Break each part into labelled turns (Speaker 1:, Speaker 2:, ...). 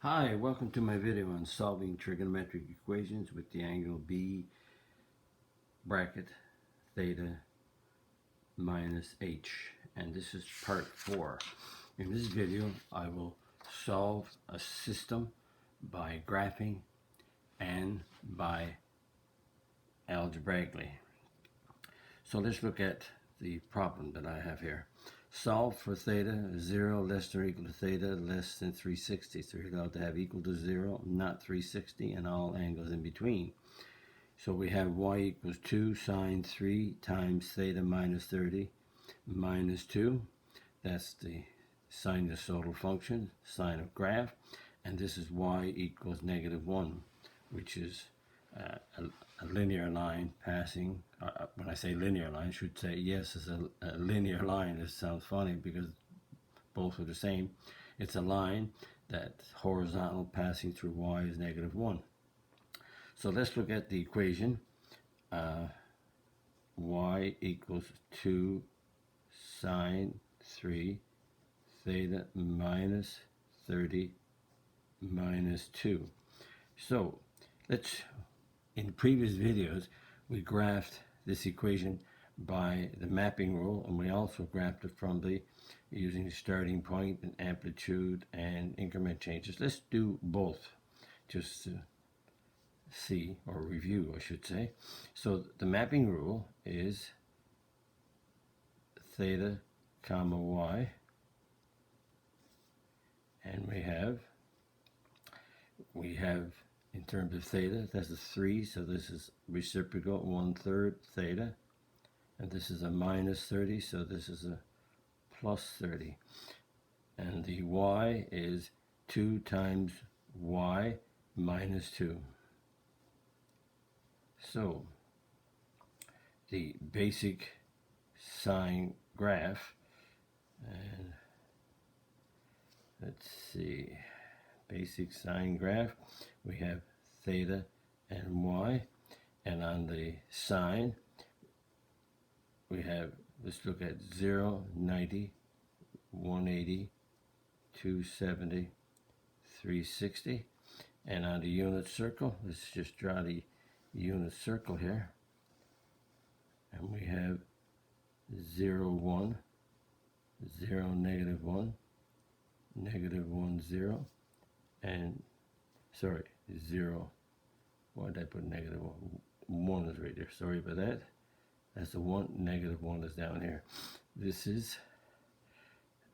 Speaker 1: Hi, welcome to my video on solving trigonometric equations with the angle B bracket theta minus h, and this is part 4. In this video I will solve a system by graphing and by algebraically. So let's look at the problem that I have here. Solve for theta 0 less than or equal to theta less than 360. So you're allowed to have equal to 0, not 360, and all angles in between. So we have y equals 2 sine 3 times theta minus 30 minus 2. That's the sinusoidal function, sine of graph. And this is y equals negative 1, which is a linear line passing. When I say linear line, I should say yes, it's a linear line. It sounds funny because both are the same. It's a line that horizontal passing through y is negative 1. So let's look at the equation. Y equals 2 sine 3 theta minus 30 minus 2. So in previous videos we graphed this equation by the mapping rule, and we also graphed it from using the starting point and amplitude and increment changes. Let's do both just to see, or review I should say. So the mapping rule is theta comma y, and we have in terms of theta, that's a 3, so this is reciprocal 1/3 theta, and this is a minus 30, so this is a plus 30, and the y is 2 times y minus 2. So the basic sine graph, and let's see, basic sine graph, we have theta and y, and on the sine we have, let's look at 0, 90, 180, 270, 360, and on the unit circle, let's just draw the unit circle here, and we have 0, 1, 0, negative 1, negative 1, 0, and sorry, 0, why did I put negative 1? 1 is right there, sorry about that. That's the 1, negative 1 is down here. This is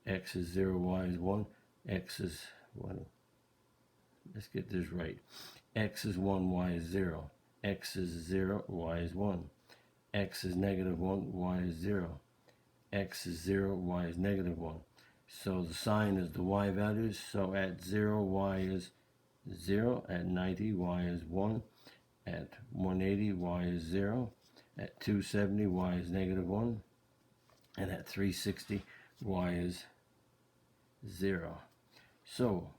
Speaker 1: x is 0, y is 1, x is 1. Let's get this right. X is 1, y is 0. X is 0, y is 1. X is negative 1, y is 0. X is 0, y is negative 1. So the sign is the y values. So at 0, y is 0. At 90, y is 1. At 180, y is 0. At 270, y is negative 1. And at 360, y is 0. So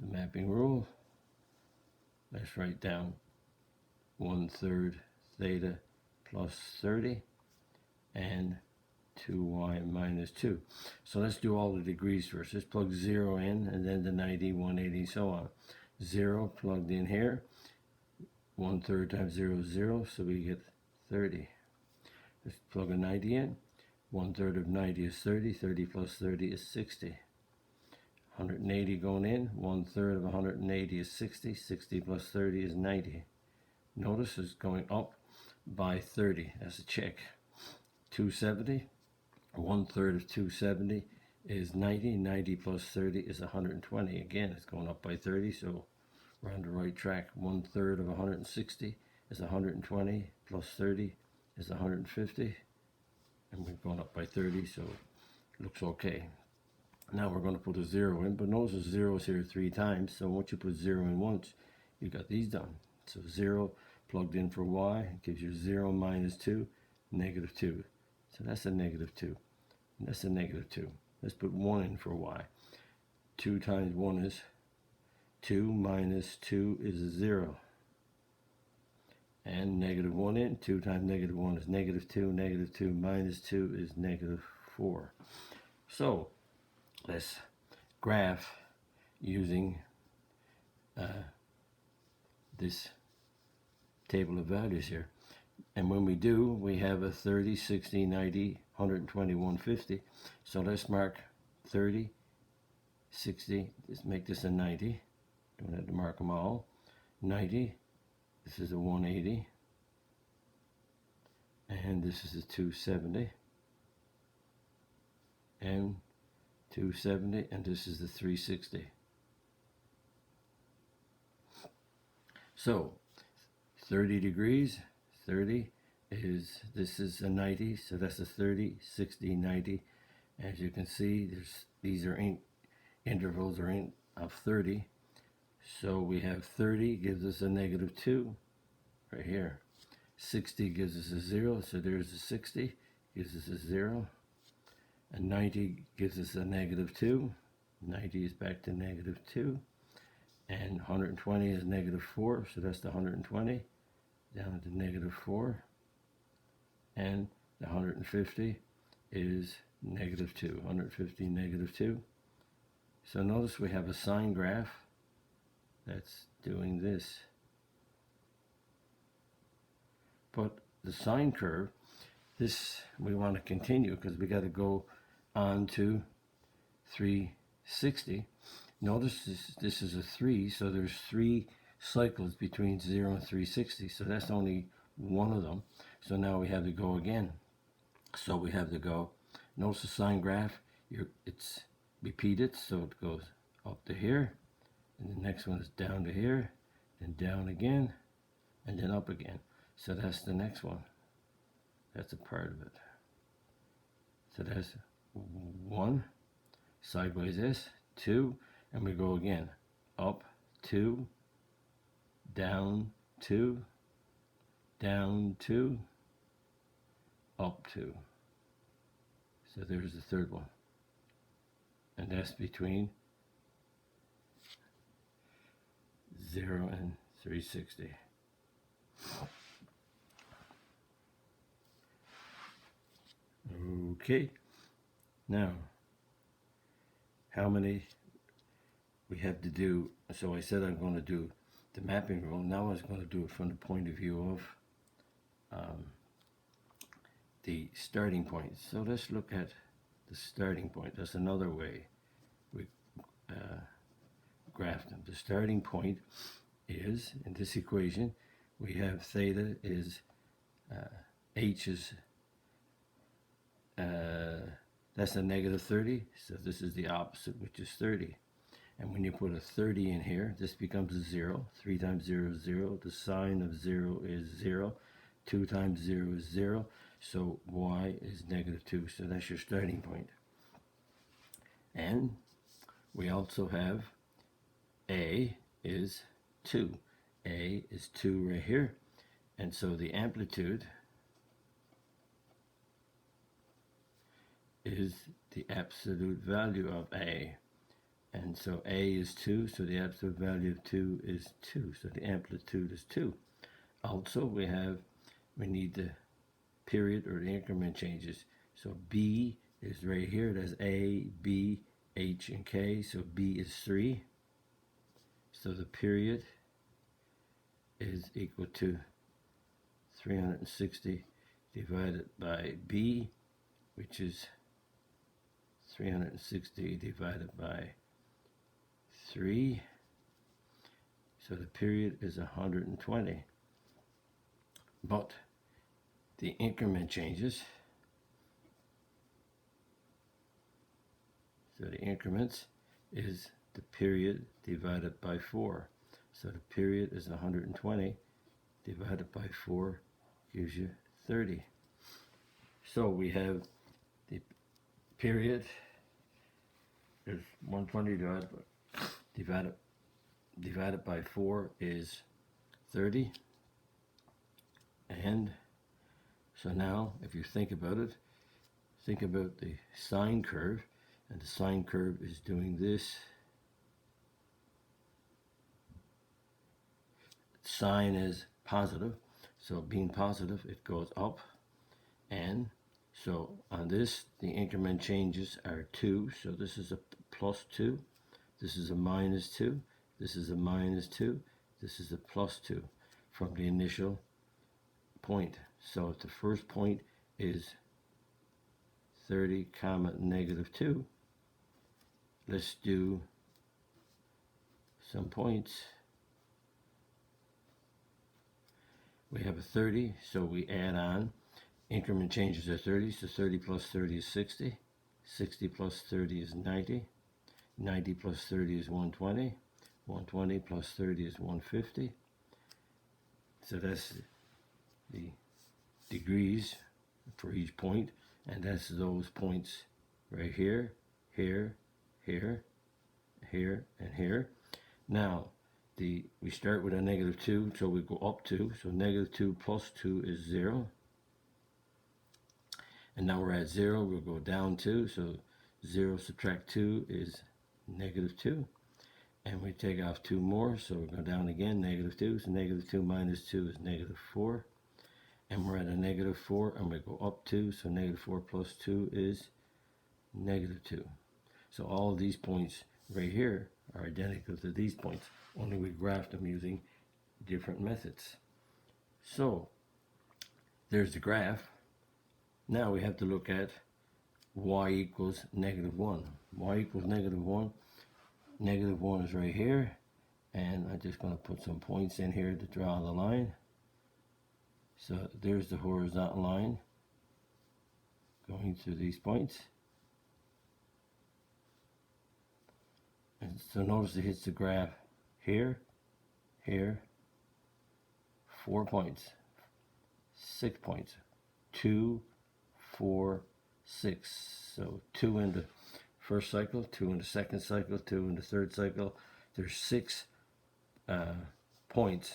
Speaker 1: the mapping rule, let's write down 1/3 theta plus 30 and 2y minus 2. So let's do all the degrees first. Let's plug 0 in, and then the 90, 180, so on. 0 plugged in here. 1/3 times 0 is 0, so we get 30. Let's plug a 90 in. 1/3 of 90 is 30. 30 plus 30 is 60. 180 going in. 1/3 of 180 is 60. 60 plus 30 is 90. Notice it's going up by 30. That's a check. 270. 1/3 of 270 is 90. 90 plus 30 is 120. Again, it's going up by 30, so we're on the right track. 1/3 of 160 is 120, plus 30 is 150, and we're going up by 30, so it looks okay. Now we're going to put a 0 in, but notice the 0 is here 3 times, so once you put 0 in once, you got these done. So 0 plugged in for y gives you 0 minus 2, negative 2. So that's a negative 2, and that's a negative 2. Let's put 1 in for y. 2 times 1 is 2, minus 2 is 0. And negative 1 in, 2 times negative 1 is negative 2, negative 2 minus 2 is negative 4. So let's graph using this table of values here. And when we do, we have a 30, 60, 90, 120, 150. So let's mark 30, 60, let's make this a 90. Don't have to mark them all. 90, this is a 180. And this is a 270. And 270, and this is the 360. So 30 degrees, 30 is, this is a 90, so that's a 30, 60, 90. As you can see, these are intervals are of 30. So we have 30 gives us a -2 right here. 60 gives us a 0, so there's a 60, gives us a 0. And 90 gives us a -2. 90 is back to -2. And 120 is -4, so that's the 120. Down to -4. And the 150 is -2. 150, -2. So notice we have a sine graph that's doing this. But the sine curve, this we want to continue because we got to go on to 360. Notice this is a 3, so there's 3 cycles between 0 and 360, so that's only one of them. So now we have to go again. So we have to go, notice the sine graph, it's repeated, so it goes up to here, and the next one is down to here, then down again, and then up again. So that's the next one. That's a part of it. So that's 1, sideways S, 2, and we go again. Up 2, down 2, down 2, up 2. So there's the third one. And that's between 0 and 360. Okay, now how many we have to do? So I said I'm going to do the mapping rule. Now I was going to do it from the point of view of the starting point. So let's look at the starting point. That's another way we graph them. The starting point is, in this equation, we have theta is h is that's a -30, so this is the opposite, which is 30. And when you put a 30 in here, this becomes a 0. 3 times 0 is 0. The sine of 0 is 0. 2 times 0 is 0. So y is -2. So that's your starting point. And we also have a is 2. A is 2 right here. And so the amplitude is the absolute value of A. And so A is 2, so the absolute value of 2 is 2. So the amplitude is 2. Also, we need the period or the increment changes. So B is right here. That's A, B, H, and K. So B is 3. So the period is equal to 360 divided by B, which is 360 divided by 3. So the period is 120. But the increment changes. So the increments is the period divided by 4. So the period is 120 divided by 4 gives you 30. So we have the period is 120 divided by 4 is 30. And so now if you think about it, think about the sine curve, and the sine curve is doing this. Sine is positive, so being positive, it goes up. And so on this, the increment changes are 2, so this is a +2. this is a minus 2, this is a minus 2, this is a plus 2 from the initial point. So if the first point is 30 comma negative 2, let's do some points. We have a 30, so we add on. Increment changes are 30, so 30 plus 30 is 60. 60 plus 30 is 90. 90 plus 30 is 120. 120 plus 30 is 150. So that's the degrees for each point, and that's those points right here, here, here, here, and here. Now, we start with a negative 2, so we go up 2. So negative 2 plus 2 is 0. And now we're at 0, we'll go down 2. So 0 subtract 2 is negative 2. And we take off 2 more, so we go down again, negative 2. So negative 2 minus 2 is negative 4. And we're at a negative 4, and we go up 2. So negative 4 plus 2 is negative 2. So all of these points right here are identical to these points, only we graphed them using different methods. So there's the graph. Now we have to look at y equals negative 1. Y equals negative 1. Negative 1 is right here, and I'm just going to put some points in here to draw the line. So there's the horizontal line going through these points. And so notice it hits the graph here, here, 4 points, 6 points, 2, 4, 6. So 2 in the first cycle, 2 in the second cycle, 2 in the third cycle. There's 6 points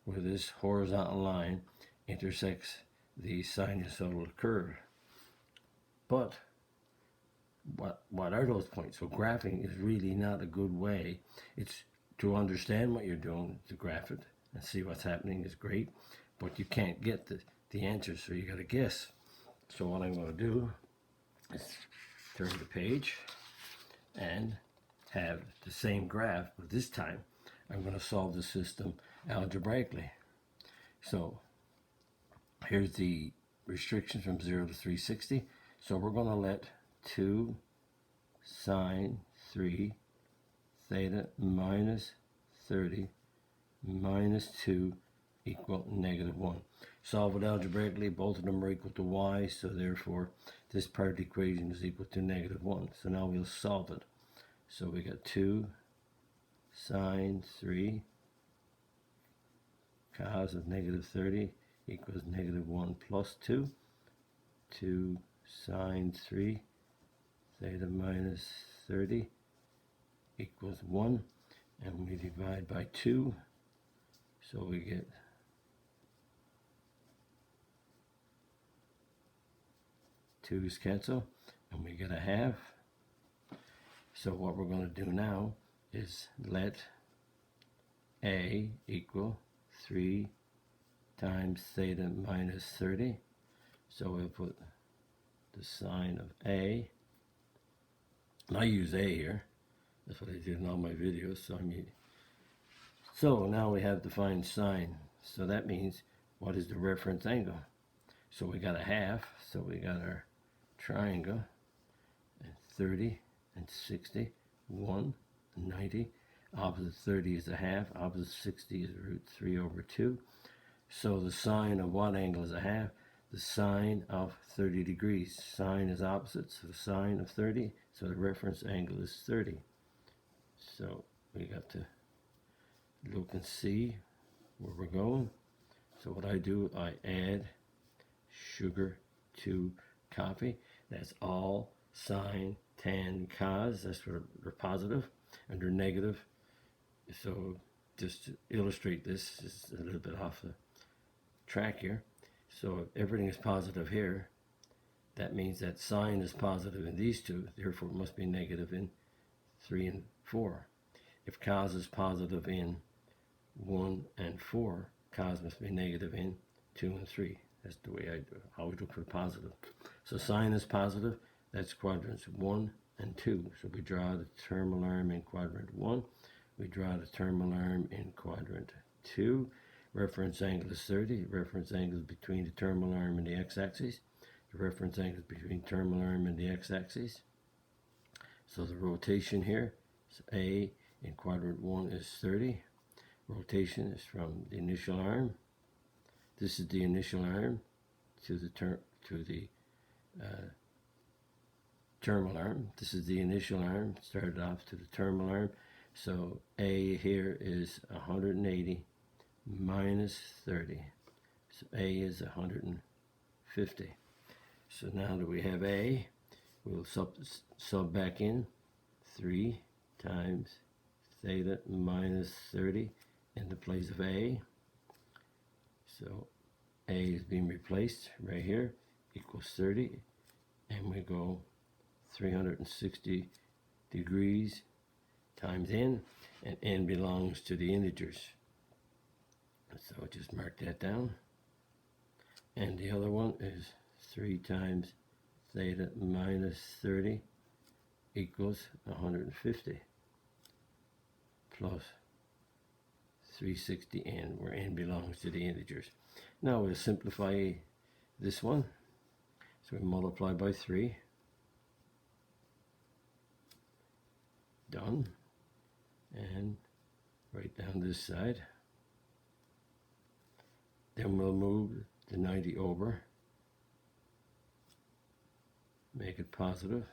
Speaker 1: where this horizontal line intersects the sinusoidal curve. But what are those points? So graphing is really not a good way. It's to understand what you're doing, to graph it and see what's happening is great, but you can't get the answers, so you got to guess. So what I'm going to do is turn the page and have the same graph, but this time I'm going to solve the system algebraically. So here's the restrictions from 0 to 360. So we're going to let 2 sine 3 theta minus 30 minus 2 equal negative 1. Solve it algebraically. Both of them are equal to y, so therefore this part of the equation is equal to negative 1. So now we'll solve it. So we got 2 sine 3 cos of negative 30 equals negative 1 plus 2. 2 sine 3 theta minus 30 equals 1. And we divide by 2. So we get 2's cancel, and we get a half. So what we're going to do now is let a equal 3 times theta minus 30. So we'll put the sign of a, and I use a here. That's what I did in all my videos. So now we have to find sine. So that means, what is the reference angle? So we got a half, so we got our triangle, and 30 and 60, 1, 90. Opposite 30 is a half, opposite 60 is root 3 over 2. So the sine of what angle is a half? The sine of 30 degrees. Sine is opposite, so the sine of 30, so the reference angle is 30. So we got to look and see where we're going. So what I do, I add sugar to copy. That's all sine, tan, cos. That's where they're positive, and they're negative. So just to illustrate this, just a little bit off the track here. So if everything is positive here, that means that sine is positive in these two, therefore it must be negative in 3 and 4. If cos is positive in 1 and 4, cos must be negative in 2 and 3. That's the way I do it. I always look for positive. So sine is positive. That's quadrants 1 and 2. So we draw the terminal arm in quadrant 1. We draw the terminal arm in quadrant 2. Reference angle is 30. Reference angle is between the terminal arm and the x-axis. The reference angle is between terminal arm and the x-axis. So the rotation here, so A in quadrant 1 is 30. Rotation is from the initial arm. This is the initial arm to the terminal arm. This is the initial arm, started off to the terminal arm. So A here is 180 minus 30. So A is 150. So now that we have A, we'll sub back in 3 times theta minus 30 in the place of A. So A is being replaced right here, equals 30, and we go 360 degrees times n, and n belongs to the integers. So just mark that down. And the other one is 3 times theta minus 30 equals 150 plus 360n, where n belongs to the integers. Now we'll simplify this one. So we multiply by 3. Done. And right down this side. Then we'll move the 90 over. Make it positive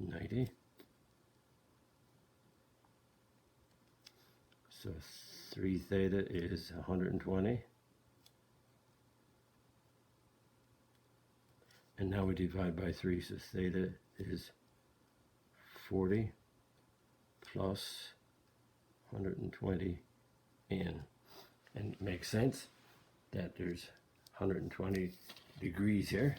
Speaker 1: 90. So 3 theta is 120. And now we divide by 3, so theta is 40 plus 120 n. And it makes sense that there's 120 degrees here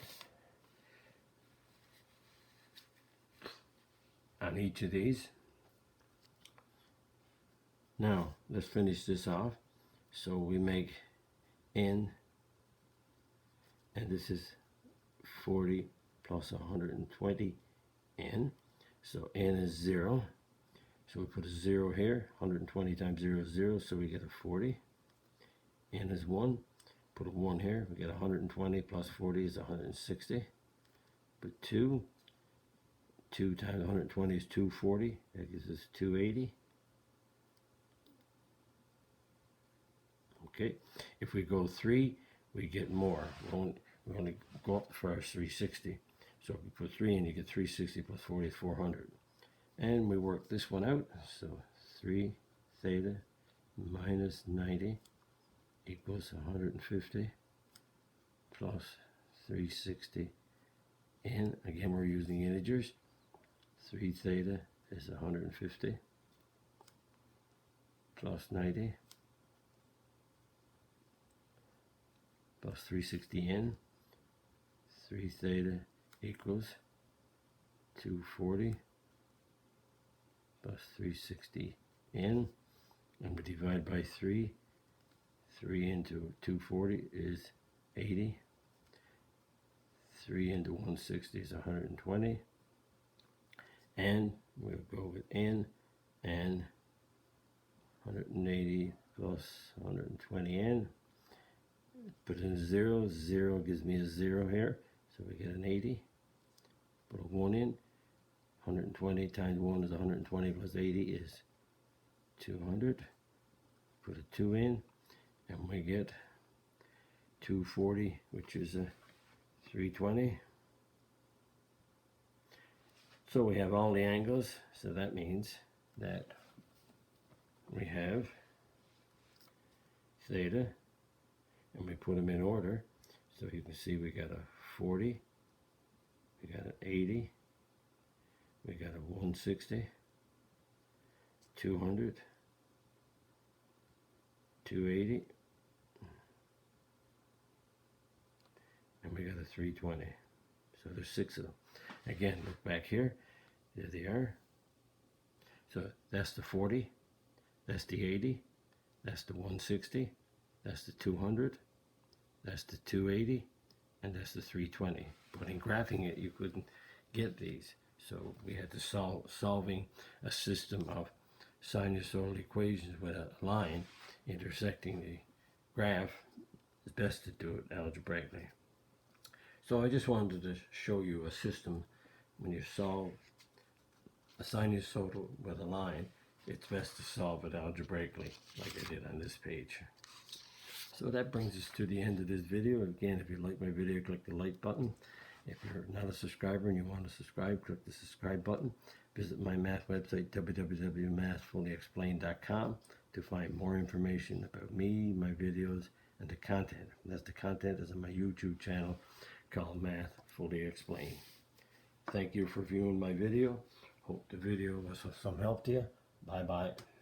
Speaker 1: on each of these. Now let's finish this off. So we make n, and this is 40 plus 120 n. So n is 0. So we put a 0 here. 120 times 0 is 0, so we get a 40. N is 1. Put a 1 here. We get 120 plus 40 is 160. Put 2. 2 times 120 is 240. That gives us 280. Okay. If we go 3, we get more. We only go up for our 360. So if we put 3 in, you get 360 plus 40 is 400. And we work this one out. So 3 theta minus 90 equals 150 plus 360 n. Again, we're using integers. 3 theta is 150 plus 90 plus 360 n. 3 theta equals 240 plus 360 n, and we divide by 3. 3 into 240 is 80. 3 into 160 is 120. And we'll go with n, and 180 plus 120 n. Put in a 0. 0 gives me a 0 here, so we get an 80. Put a 1 in. 120 times 1 is 120 plus 80 is 200. Put a 2 in, and we get 240, which is a 320. So we have all the angles, so that means that we have theta, and we put them in order. So you can see we got a 40, we got an 80, we got a 160, 200, 280, and we got a 320. So there's 6 of them. Again, look back here. There they are. So that's the 40, that's the 80, that's the 160, that's the 200, that's the 280, and that's the 320. But in graphing it, you couldn't get these. So we had to solving a system of sinusoidal equations with a line intersecting the graph. It's best to do it algebraically. So I just wanted to show you a system. When you solve a sinusoidal with a line, it's best to solve it algebraically, like I did on this page. So that brings us to the end of this video. Again, if you like my video, click the like button. If you're not a subscriber and you want to subscribe, click the subscribe button. Visit my math website, www.mathfullyexplained.com, to find more information about me, my videos, and the content. The content is on my YouTube channel called Math Fully Explained. Thank you for viewing my video. Hope the video was of some help to you. Bye-bye.